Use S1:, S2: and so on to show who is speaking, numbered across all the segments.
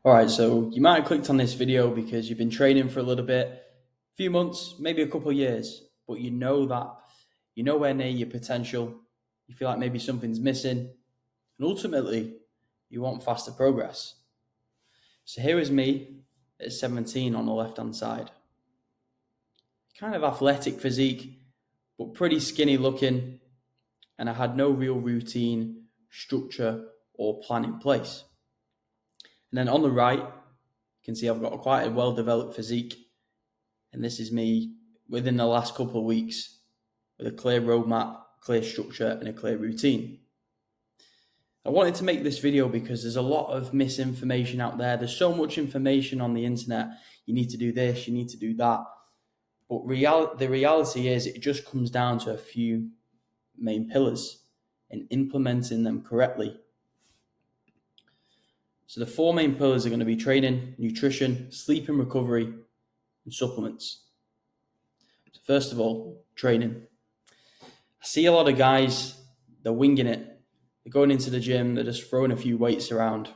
S1: All right, so you might have clicked on this video because you've been training for a little bit, a few months, maybe a couple of years, but you know that you're nowhere near your potential. You feel like maybe something's missing, and ultimately, you want faster progress. So here is me at 17 on the left-hand side. Kind of athletic physique, but pretty skinny looking, and I had no real routine, structure, or plan in place. And then on the right, you can see I've got quite a well-developed physique, and this is me within the last couple of weeks with a clear roadmap, clear structure, and a clear routine. I wanted to make this video because there's a lot of misinformation out there. There's so much information on the internet. You need to do this, you need to do that. But the reality is it just comes down to a few main pillars and implementing them correctly. So the four main pillars are going to be training, nutrition, sleep and recovery, and supplements. So first of all, training. I see a lot of guys, they're winging it. They're going into the gym, they're just throwing a few weights around.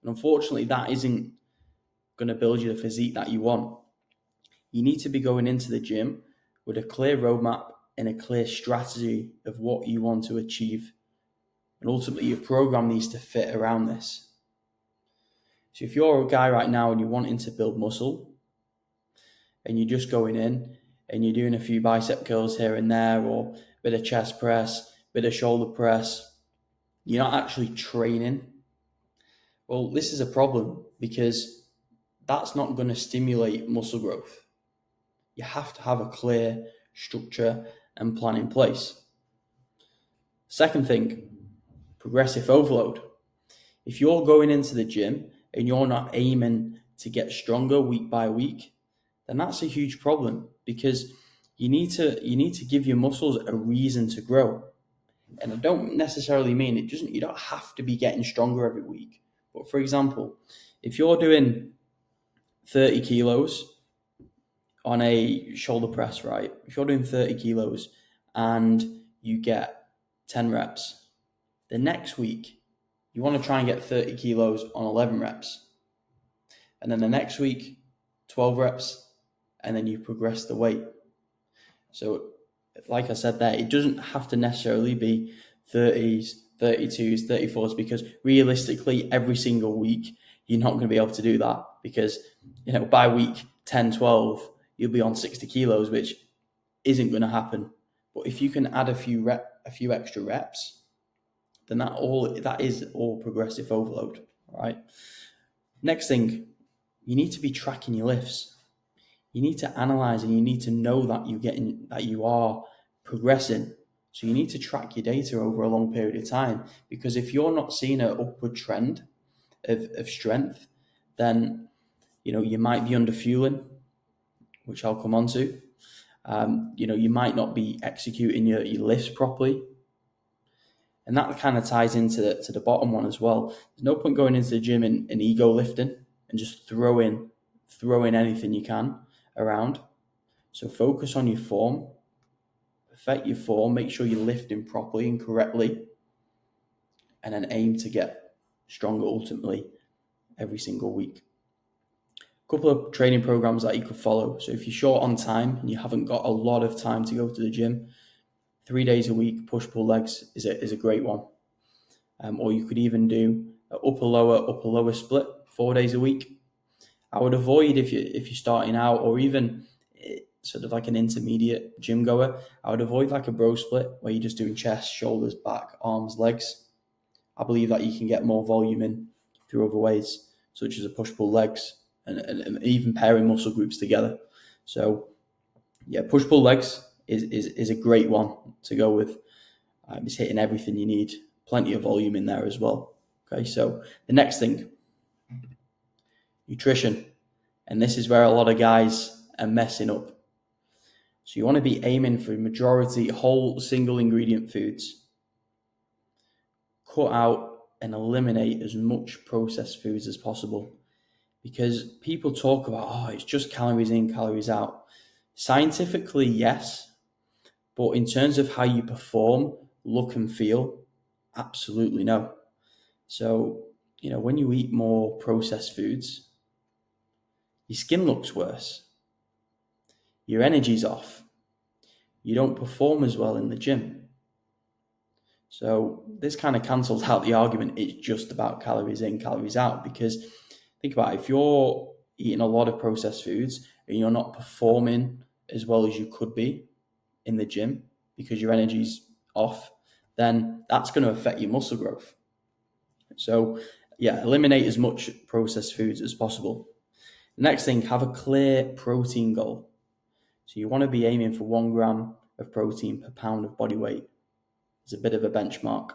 S1: And unfortunately, that isn't going to build you the physique that you want. You need to be going into the gym with a clear roadmap and a clear strategy of what you want to achieve. And ultimately, your program needs to fit around this. So if you're a guy right now and you're wanting to build muscle and you're just going in and you're doing a few bicep curls here and there, or a bit of chest press, bit of shoulder press, you're not actually training. Well, this is a problem because that's not going to stimulate muscle growth. You have to have a clear structure and plan in place. Second thing, progressive overload. If you're going into the gym and you're not aiming to get stronger week by week, then that's a huge problem because you need to give your muscles a reason to grow. And I don't necessarily mean you don't have to be getting stronger every week. But for example, if you're doing 30 kilos on a shoulder press, right? If you're doing 30 kilos and you get 10 reps, the next week you want to try and get 30 kilos on 11 reps. And then the next week, 12 reps, and then you progress the weight. So like I said there, it doesn't have to necessarily be 30s, 32s, 34s, because realistically, every single week, you're not going to be able to do that because, by week 10, 12, you'll be on 60 kilos, which isn't going to happen. But if you can add a few extra reps, then that is all progressive overload, all right? Next thing, you need to be tracking your lifts. You need to analyze and you need to know that you are progressing. So you need to track your data over a long period of time, because if you're not seeing an upward trend of strength, then you might be under fueling, which I'll come on to. You might not be executing your lifts properly. And that kind of ties into the bottom one as well. There's no point going into the gym and ego lifting and just throwing anything you can around. So focus on your form, perfect your form, make sure you're lifting properly and correctly, and then aim to get stronger ultimately every single week. A couple of training programs that you could follow. So if you're short on time and you haven't got a lot of time to go to the gym, 3 days a week, push-pull legs is a great one. Or you could even do an upper-lower split 4 days a week. I would avoid, if you're starting out, or even sort of like an intermediate gym goer, I would avoid like a bro split where you're just doing chest, shoulders, back, arms, legs. I believe that you can get more volume in through other ways, such as a push-pull legs and even pairing muscle groups together. So yeah, push-pull legs is a great one to go with. It's hitting everything you need, plenty of volume in there as well. Okay, so the next thing, nutrition. And this is where a lot of guys are messing up. So you want to be aiming for majority whole single ingredient foods. Cut out and eliminate as much processed foods as possible, because people talk about, it's just calories in, calories out. Scientifically, yes, but in terms of how you perform, look and feel, absolutely no. So, when you eat more processed foods, your skin looks worse, your energy's off, you don't perform as well in the gym. So this kind of cancels out the argument it's just about calories in, calories out, because think about it, if you're eating a lot of processed foods and you're not performing as well as you could be in the gym because your energy's off, then that's going to affect your muscle growth. So yeah, eliminate as much processed foods as possible. Next thing, have a clear protein goal. So you want to be aiming for 1 gram of protein per pound of body weight. It's a bit of a benchmark.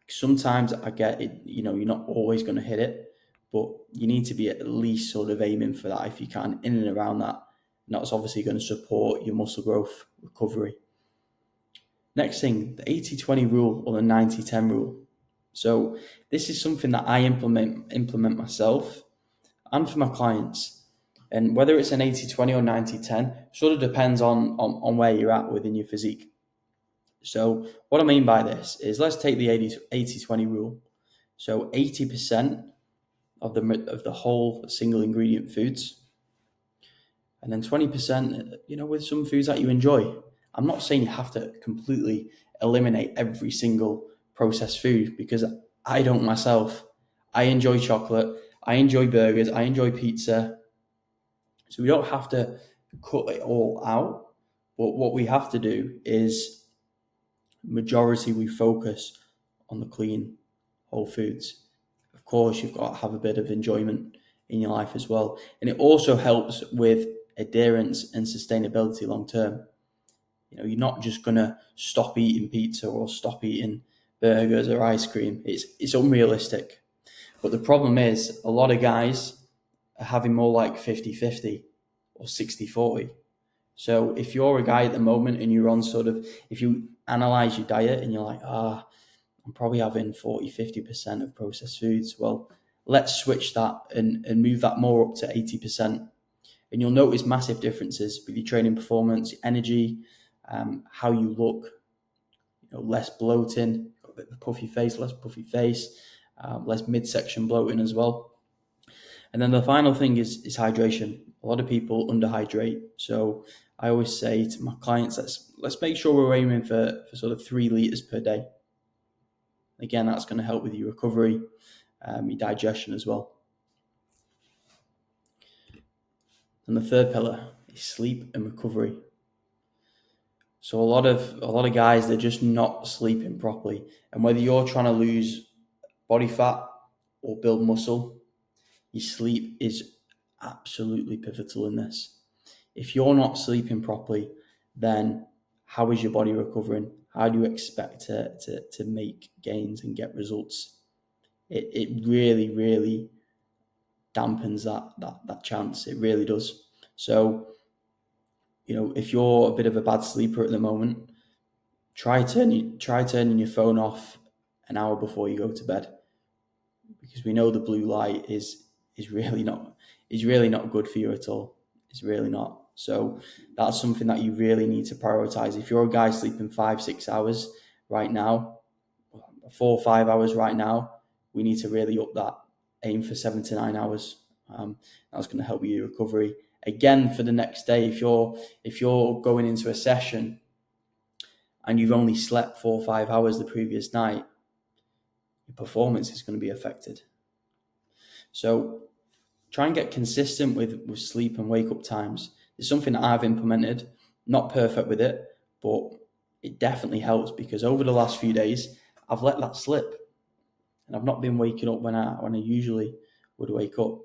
S1: Sometimes I get it, you're not always going to hit it, but you need to be at least sort of aiming for that if you can, in and around that. And that's obviously going to support your muscle growth recovery. Next thing, the 80-20 rule or the 90-10 rule. So this is something that I implement myself and for my clients. And whether it's an 80-20 or 90-10 sort of depends on where you're at within your physique. So what I mean by this is, let's take the 80-20 rule. So 80% of the whole single ingredient foods, and then 20%, with some foods that you enjoy. I'm not saying you have to completely eliminate every single processed food, because I don't myself. I enjoy chocolate, I enjoy burgers, I enjoy pizza. So we don't have to cut it all out. But what we have to do is, majority, we focus on the clean, whole foods. Of course, you've got to have a bit of enjoyment in your life as well. And it also helps with adherence and sustainability long term. You're not just going to stop eating pizza or stop eating burgers or ice cream. It's unrealistic. But the problem is, a lot of guys are having more like 50-50 or 60-40. So if you're a guy at the moment and you're on if you analyze your diet and you're like, I'm probably having 40-50% of processed foods, well, let's switch that and move that more up to 80%. And you'll notice massive differences with your training performance, your energy, how you look, less bloating, got a bit of a puffy face, less puffy face, less midsection bloating as well. And then the final thing is hydration. A lot of people underhydrate. So I always say to my clients, let's make sure we're aiming for sort of 3 liters per day. Again, that's going to help with your recovery, your digestion as well. And the third pillar is sleep and recovery. So a lot of guys, they're just not sleeping properly. And whether you're trying to lose body fat or build muscle, your sleep is absolutely pivotal in this. If you're not sleeping properly, then how is your body recovering? How do you expect to make gains and get results? It really, really dampens that chance. It really does. So, if you're a bit of a bad sleeper at the moment, try turning your phone off an hour before you go to bed, because we know the blue light is really not good for you at all. It's really not. So that's something that you really need to prioritize. If you're a guy sleeping 5-6 hours right now, 4 or 5 hours right now, we need to really up that. Aim for 7 to 9 hours. That's going to help you recovery. Again, for the next day, if you're going into a session and you've only slept 4 or 5 hours the previous night, your performance is going to be affected. So try and get consistent with sleep and wake up times. It's something that I've implemented. Not perfect with it, but it definitely helps, because over the last few days, I've let that slip. And I've not been waking up when I usually would wake up.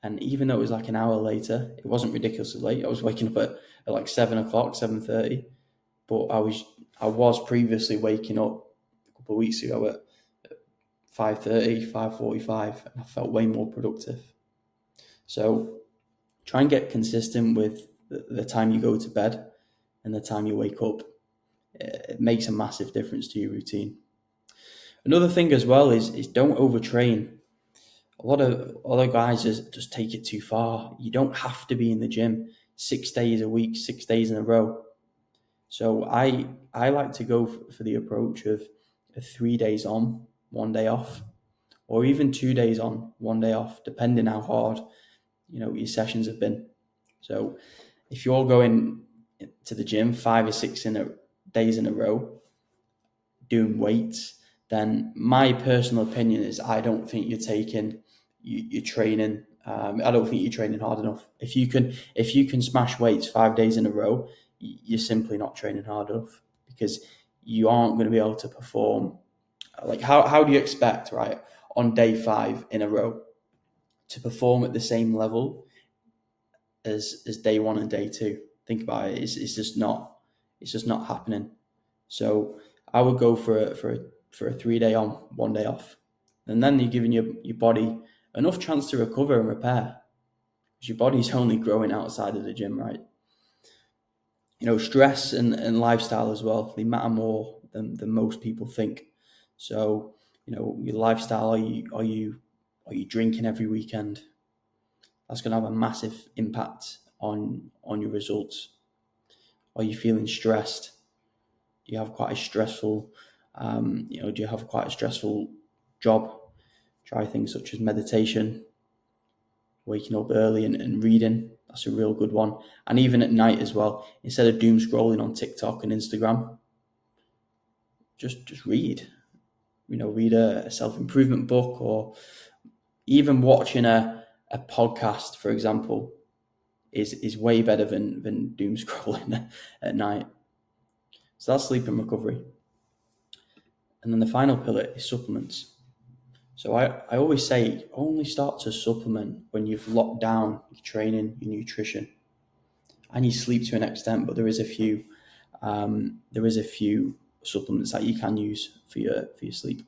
S1: And even though it was like an hour later, it wasn't ridiculously late. I was waking up at like 7 o'clock, 7:30. But I was previously waking up a couple of weeks ago at 5:30, 5:45, and I felt way more productive. So try and get consistent with the time you go to bed and the time you wake up. It makes a massive difference to your routine. Another thing as well is don't overtrain. A lot of other guys just take it too far. You don't have to be in the gym 6 days a week, 6 days in a row. So I like to go for the approach of 3 days on, 1 day off. or even 2 days on, 1 day off, depending how hard, your sessions have been. So if you're going to the gym 5 or 6 days in a row doing weights, then my personal opinion is I don't think you're training. I don't think you're training hard enough. If you can smash weights 5 days in a row, you're simply not training hard enough, because you aren't going to be able to perform. Like how do you expect, right, on day 5 in a row to perform at the same level as day 1 and day 2? Think about it. It's just not happening. So I would go for a 3 day on, 1 day off, and then you're giving your body enough chance to recover and repair, because your body's only growing outside of the gym, right? Stress and lifestyle as well, they matter more than most people think. So your lifestyle, are you drinking every weekend? That's going to have a massive impact on your results. Are you feeling stressed? Do you have quite a stressful job? Try things such as meditation, waking up early and reading. That's a real good one. And even at night as well, instead of doom scrolling on TikTok and Instagram, just read. Read a self-improvement book, or even watching a podcast, for example, is way better than doom scrolling at night. So that's sleep and recovery. And then the final pillar is supplements. So I always say only start to supplement when you've locked down your training, your nutrition, and your sleep to an extent. But there is a few supplements that you can use for your sleep.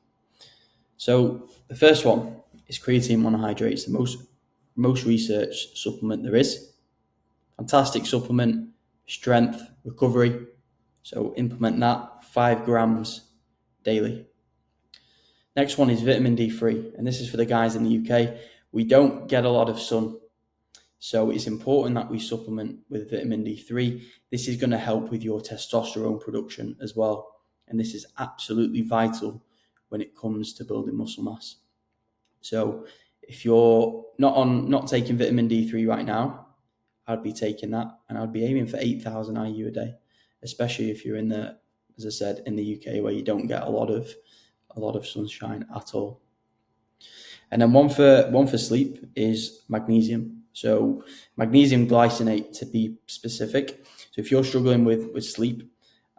S1: So the first one is creatine monohydrate. It's the most researched supplement there is. Fantastic supplement, strength, recovery. So implement that, 5 grams daily. Next one is vitamin D3, and this is for the guys in the UK. We don't get a lot of sun, so it's important that we supplement with vitamin D3. This is going to help with your testosterone production as well, and this is absolutely vital when it comes to building muscle mass. So if you're not taking vitamin D3 right now, I'd be taking that, and I'd be aiming for 8,000 IU a day, especially if you're as I said, in the UK, where you don't get a lot of sunshine at all. And then one for sleep is magnesium. So magnesium glycinate, to be specific. So if you're struggling with sleep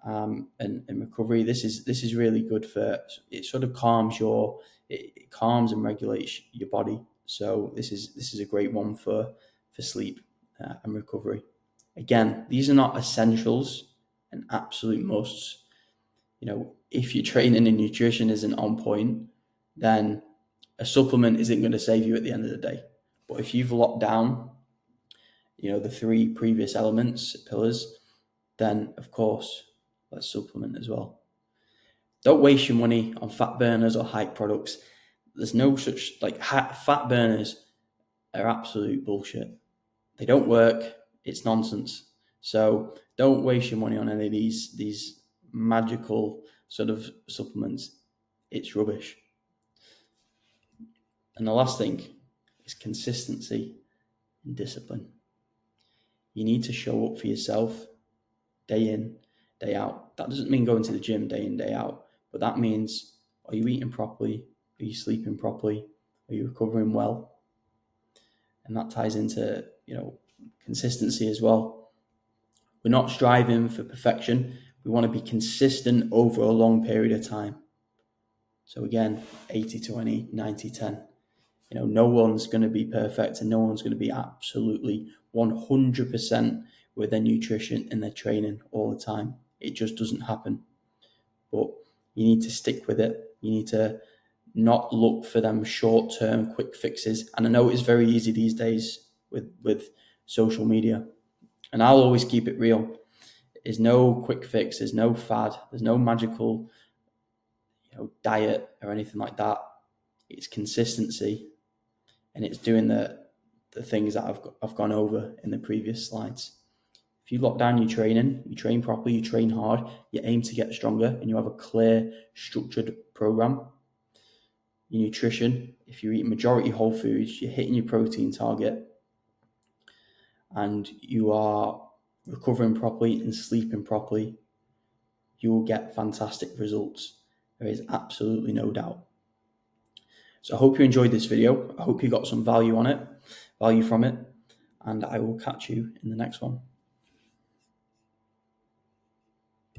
S1: and recovery, this is really good for it. Sort of calms and regulates your body. So this is a great one for sleep and recovery. Again, these are not essentials and absolute musts. If your training and nutrition isn't on point, then a supplement isn't going to save you at the end of the day. But if you've locked down, the 3 previous pillars, then of course, let's supplement as well. Don't waste your money on fat burners or hype products. There's no such, fat burners are absolute bullshit. They don't work. It's nonsense. So don't waste your money on any of these magical sort of supplements. It's rubbish. And the last thing is consistency and discipline. You need to show up for yourself day in, day out. That doesn't mean going to the gym day in, day out, but that means, are you eating properly? Are you sleeping properly? Are you recovering well? And that ties into, consistency as well. We're not striving for perfection. We want to be consistent over a long period of time. So again, 80-20, 90-10. No one's going to be perfect, and no one's going to be absolutely 100% with their nutrition and their training all the time. It just doesn't happen. But you need to stick with it. You need to not look for them short-term quick fixes. And I know it's very easy these days with social media. And I'll always keep it real. There's no quick fix. There's no fad. There's no magical diet or anything like that. It's consistency, and it's doing the things that I've gone over in the previous slides. If you lock down your training, you train properly, you train hard, you aim to get stronger, and you have a clear, structured program, your nutrition, if you eat majority whole foods, you're hitting your protein target, and you are recovering properly and sleeping properly, you will get fantastic results. There is absolutely no doubt. So I hope you enjoyed this video. I hope you got some value from it, and I will catch you in the next one.